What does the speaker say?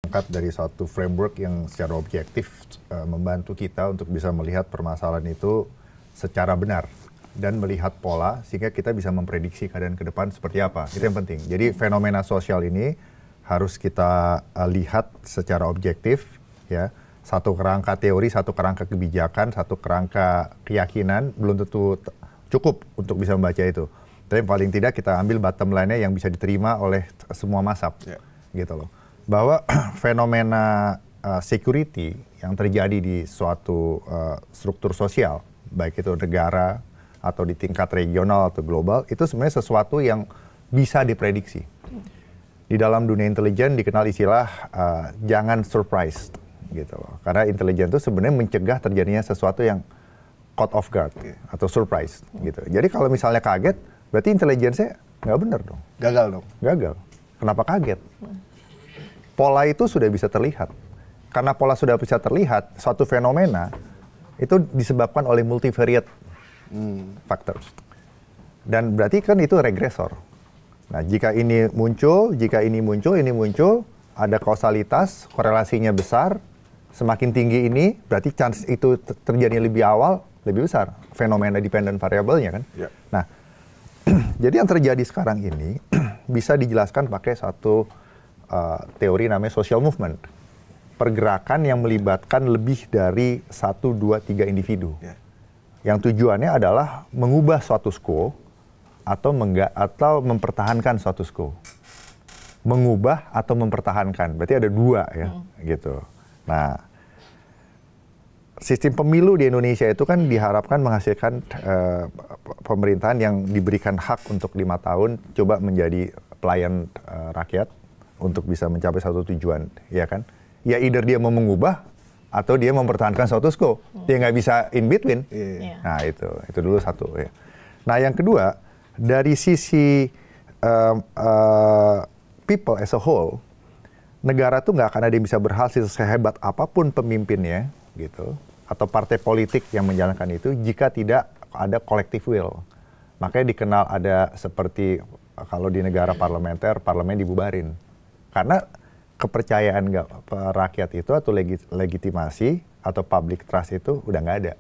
Angkat dari satu framework yang secara objektif membantu kita untuk bisa melihat permasalahan itu secara benar dan melihat pola sehingga kita bisa memprediksi keadaan ke depan seperti apa. Itu yang penting. Jadi fenomena sosial ini harus kita lihat secara objektif, ya. Satu kerangka teori, satu kerangka kebijakan, satu kerangka keyakinan belum tentu cukup untuk bisa membaca itu. Tapi paling tidak kita ambil bottom line-nya yang bisa diterima oleh semua mazhab, gitu loh. Bahwa fenomena security yang terjadi di suatu struktur sosial, baik itu negara atau di tingkat regional atau global, itu sebenarnya sesuatu yang bisa diprediksi. Di dalam dunia intelijen dikenal istilah jangan surprise, gitu loh. Karena intelijen itu sebenarnya mencegah terjadinya sesuatu yang caught off guard atau surprise, gitu. Jadi kalau misalnya kaget, berarti intelijennya nggak benar dong. Gagal dong. Gagal. Kenapa kaget? Pola itu sudah bisa terlihat. Karena pola sudah bisa terlihat, suatu fenomena itu disebabkan oleh multivariate factors. Dan berarti kan itu regresor. Nah, jika ini muncul, ini muncul, ada kausalitas, korelasinya besar, semakin tinggi ini, berarti chance itu terjadi lebih awal, lebih besar. Fenomena dependent variabelnya kan. Yeah. Nah, jadi yang terjadi sekarang ini bisa dijelaskan pakai satu teori namanya social movement. Pergerakan yang melibatkan lebih dari 1, 2, 3 individu. Yeah. Yang tujuannya adalah mengubah status quo atau mempertahankan status quo. Mengubah atau mempertahankan. Berarti ada dua ya, gitu. Nah, sistem pemilu di Indonesia itu kan diharapkan menghasilkan pemerintahan yang diberikan hak untuk 5 tahun coba menjadi pelayan rakyat untuk bisa mencapai satu tujuan, ya kan? Ya either dia mau mengubah atau dia mempertahankan status quo. Dia nggak bisa in between. Nah itu dulu satu. Ya. Nah yang kedua, dari sisi people as a whole, negara tuh nggak akan ada yang bisa berhasil sehebat apapun pemimpinnya, gitu, atau partai politik yang menjalankan itu jika tidak ada collective will. Makanya dikenal ada seperti kalau di negara parlementer, parlemen dibubarin. Karena kepercayaan rakyat itu atau legitimasi atau public trust itu udah nggak ada.